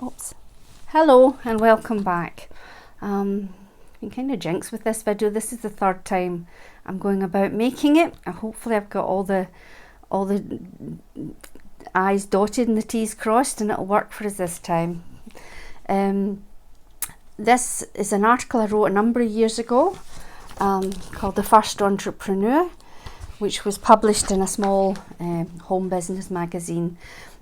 Oops. Hello and welcome back. Been kind of jinxed with this video. This is the third time I'm going about making it. Hopefully I've got all the I's dotted and the T's crossed and it'll work for us this time. This is an article I wrote a number of years ago called The First Entrepreneur, which was published in a small home business magazine.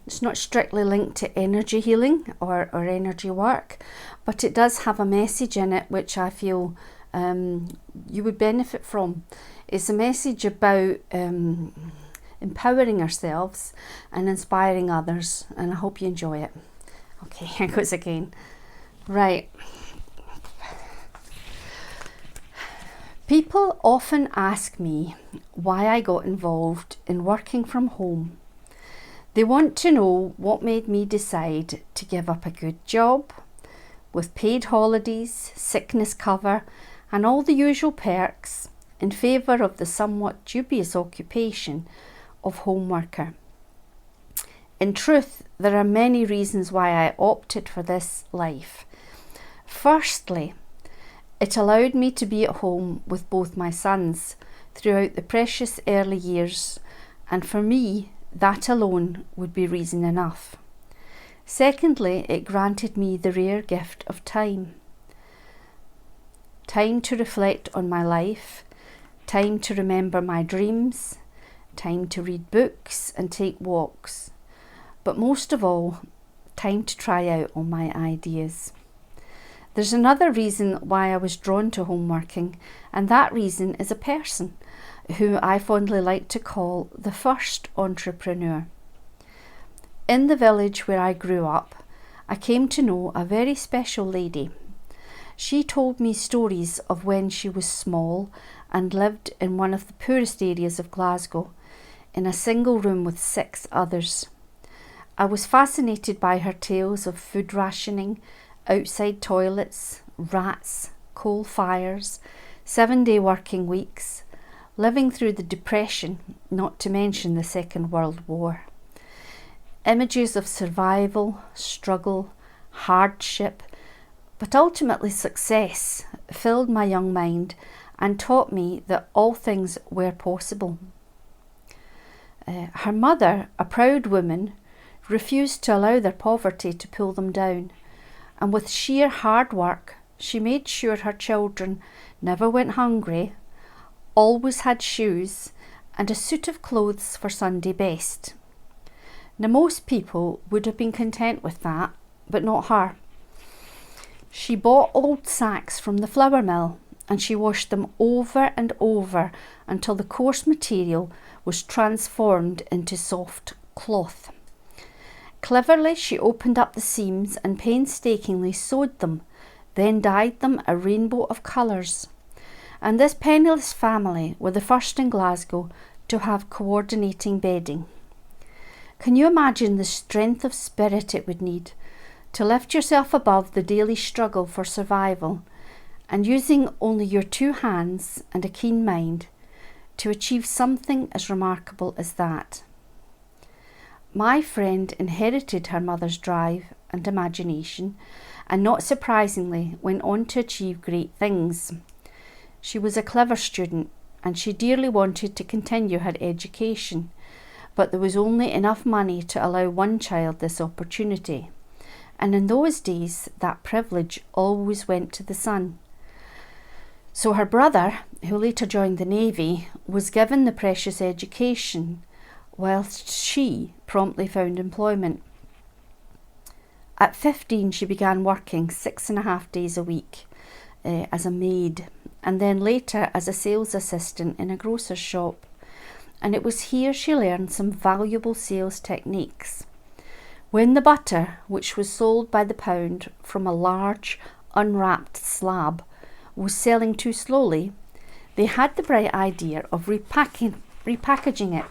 It's not strictly linked to energy healing or energy work, but it does have a message in it which I feel you would benefit from. It's a message about empowering ourselves and inspiring others, and I hope you enjoy it. Okay, here goes again. Right. People often ask me why I got involved in working from home. They want to know what made me decide to give up a good job with paid holidays, sickness cover and all the usual perks in favour of the somewhat dubious occupation of home worker. In truth, there are many reasons why I opted for this life. Firstly, it allowed me to be at home with both my sons throughout the precious early years, and for me, that alone would be reason enough. Secondly, it granted me the rare gift of time. Time to reflect on my life, time to remember my dreams, time to read books and take walks, but most of all, time to try out all my ideas. There's another reason why I was drawn to home working, and that reason is a person who I fondly like to call the first entrepreneur. In the village where I grew up, I came to know a very special lady. She told me stories of when she was small and lived in one of the poorest areas of Glasgow, in a single room with 6 others. I was fascinated by her tales of food rationing, outside toilets, rats, coal fires, 7-day working weeks, living through the Depression, not to mention the Second World War. Images of survival, struggle, hardship, but ultimately success filled my young mind and taught me that all things were possible. Her mother, a proud woman, refused to allow their poverty to pull them down, and with sheer hard work, she made sure her children never went hungry, always had shoes and a suit of clothes for Sunday best. Now most people would have been content with that, but not her. She bought old sacks from the flour mill and she washed them over and over until the coarse material was transformed into soft cloth. Cleverly, she opened up the seams and painstakingly sewed them, then dyed them a rainbow of colours. And this penniless family were the first in Glasgow to have coordinating bedding. Can you imagine the strength of spirit it would need to lift yourself above the daily struggle for survival and using only your 2 hands and a keen mind to achieve something as remarkable as that? My friend inherited her mother's drive and imagination and not surprisingly went on to achieve great things. She was a clever student and she dearly wanted to continue her education, but there was only enough money to allow one child this opportunity. And in those days, that privilege always went to the son. So her brother, who later joined the Navy, was given the precious education, whilst she promptly found employment. At 15, she began working 6.5 days a week as a maid, and then later as a sales assistant in a grocer's shop. And it was here she learned some valuable sales techniques. When the butter, which was sold by the pound from a large unwrapped slab, was selling too slowly, they had the bright idea of repackaging it,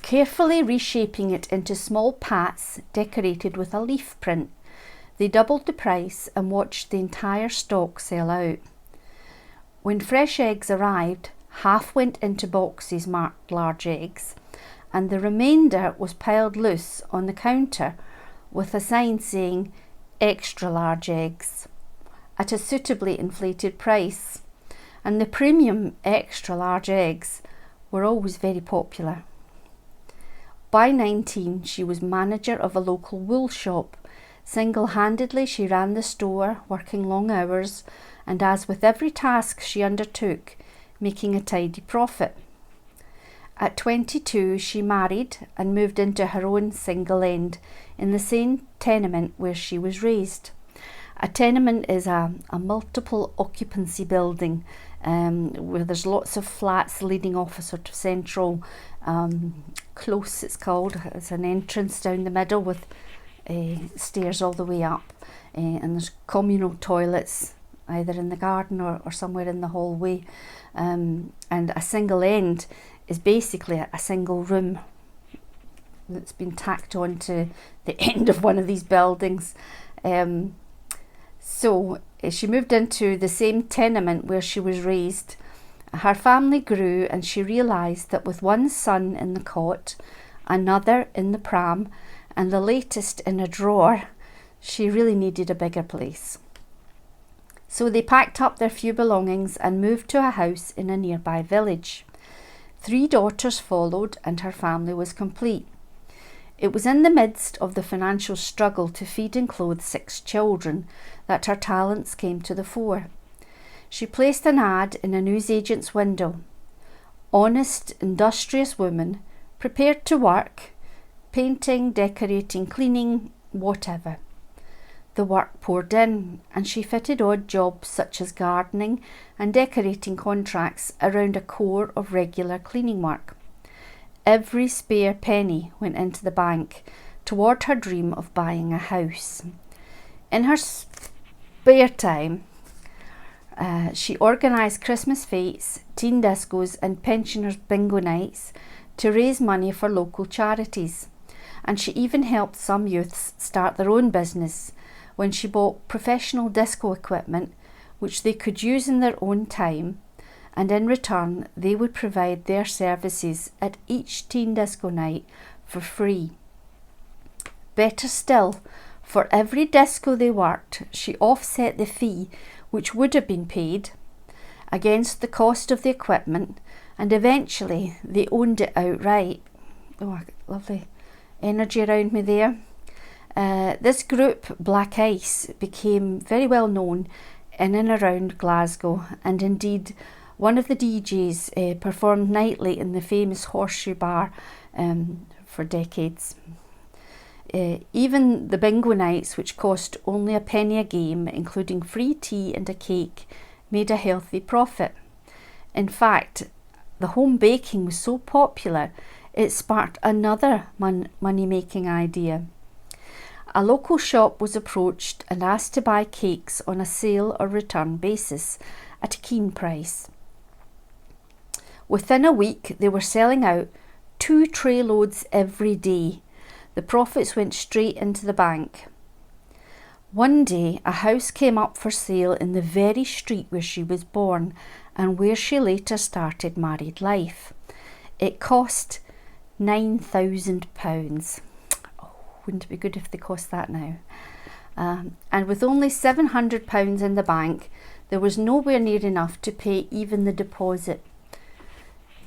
carefully reshaping it into small pats decorated with a leaf print. They doubled the price and watched the entire stock sell out. When fresh eggs arrived, half went into boxes marked large eggs, and the remainder was piled loose on the counter with a sign saying extra large eggs at a suitably inflated price, and the premium extra large eggs were always very popular. By 19, she was manager of a local wool shop. Single-handedly she ran the store, working long hours, and as with every task she undertook, making a tidy profit. At 22, she married and moved into her own single end in the same tenement where she was raised. A tenement is a multiple occupancy building where there's lots of flats leading off a sort of central close, it's called. It's an entrance down the middle with stairs all the way up, and there's communal toilets either in the garden or somewhere in the hallway, and a single end is basically a single room that's been tacked on to the end of one of these buildings. So she moved into the same tenement where she was raised. Her family grew, and she realised that with one son in the cot, another in the pram, and the latest in a drawer, she really needed a bigger place. So they packed up their few belongings and moved to a house in a nearby village. 3 daughters followed, and her family was complete. It was in the midst of the financial struggle to feed and clothe 6 children that her talents came to the fore. She placed an ad in a newsagent's window. Honest, industrious woman, prepared to work, painting, decorating, cleaning, whatever. The work poured in, and she fitted odd jobs such as gardening and decorating contracts around a core of regular cleaning work. Every spare penny went into the bank toward her dream of buying a house. In her spare time, she organised Christmas fetes, teen discos and pensioners' bingo nights to raise money for local charities. And she even helped some youths start their own business when she bought professional disco equipment which they could use in their own time, and in return they would provide their services at each teen disco night for free. Better still, for every disco they worked, she offset the fee which would have been paid against the cost of the equipment, and eventually they owned it outright. Oh, I got lovely energy around me there. This group, Black Ice, became very well known in and around Glasgow, and indeed one of the DJs performed nightly in the famous Horseshoe Bar for decades. Even the bingo nights, which cost only a penny a game, including free tea and a cake, made a healthy profit. In fact, the home baking was so popular, it sparked another money-making idea. A local shop was approached and asked to buy cakes on a sale or return basis at a keen price. Within a week, they were selling out 2 tray loads every day. The profits went straight into the bank. One day, a house came up for sale in the very street where she was born and where she later started married life. It cost £9,000. Oh, wouldn't it be good if they cost that now? And with only £700 in the bank, there was nowhere near enough to pay even the deposit.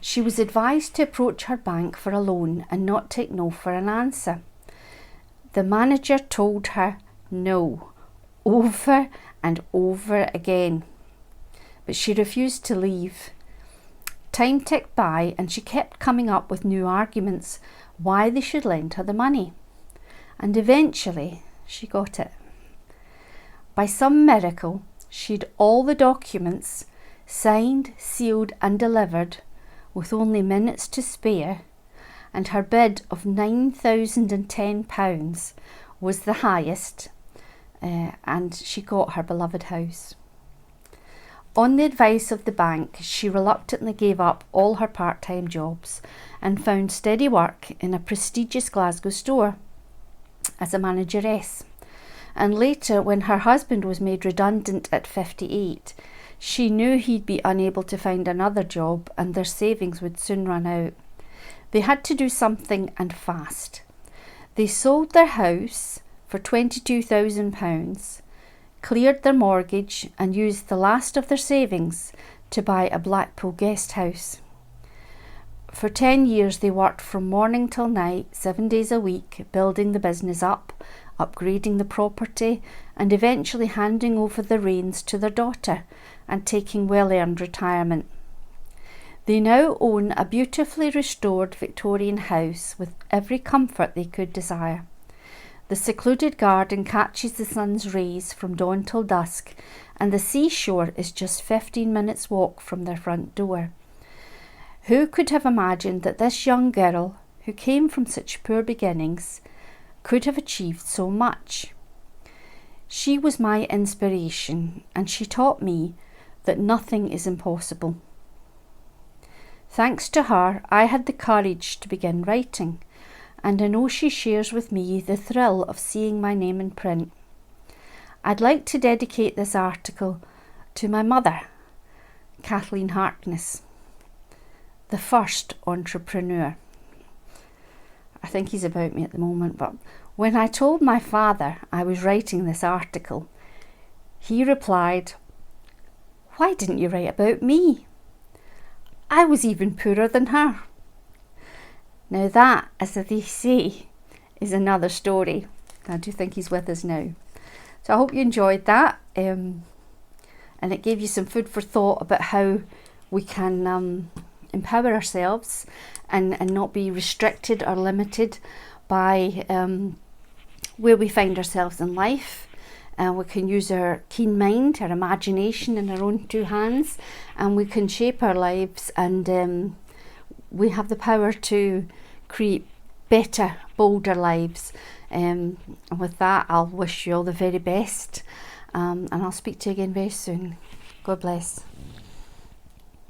She was advised to approach her bank for a loan and not take no for an answer. The manager told her no, over and over again, but she refused to leave. Time ticked by, and she kept coming up with new arguments why they should lend her the money. And eventually she got it. By some miracle, she'd all the documents signed, sealed and delivered with only minutes to spare, and her bid of £9,010 was the highest, and she got her beloved house. On the advice of the bank, she reluctantly gave up all her part-time jobs and found steady work in a prestigious Glasgow store as a manageress. And later, when her husband was made redundant at 58, she knew he'd be unable to find another job and their savings would soon run out. They had to do something, and fast. They sold their house, for £22,000, cleared their mortgage and used the last of their savings to buy a Blackpool guest house. For 10 years they worked from morning till night, 7 days a week, building the business up, upgrading the property, and eventually handing over the reins to their daughter and taking well-earned retirement. They now own a beautifully restored Victorian house with every comfort they could desire. The secluded garden catches the sun's rays from dawn till dusk, and the seashore is just 15 minutes walk from their front door. Who could have imagined that this young girl, who came from such poor beginnings, could have achieved so much? She was my inspiration, and she taught me that nothing is impossible. Thanks to her, I had the courage to begin writing, and I know she shares with me the thrill of seeing my name in print. I'd like to dedicate this article to my mother, Kathleen Harkness, the first entrepreneur. I think he's about me at the moment, but when I told my father I was writing this article, he replied, "Why didn't you write about me? I was even poorer than her." Now that, as they say, is another story. I do think he's with us now. So I hope you enjoyed that, and it gave you some food for thought about how we can empower ourselves and not be restricted or limited by where we find ourselves in life. We can use our keen mind, our imagination in our own two hands, and we can shape our lives, and we have the power to create better, bolder lives. And with that, I'll wish you all the very best, and I'll speak to you again very soon. God bless.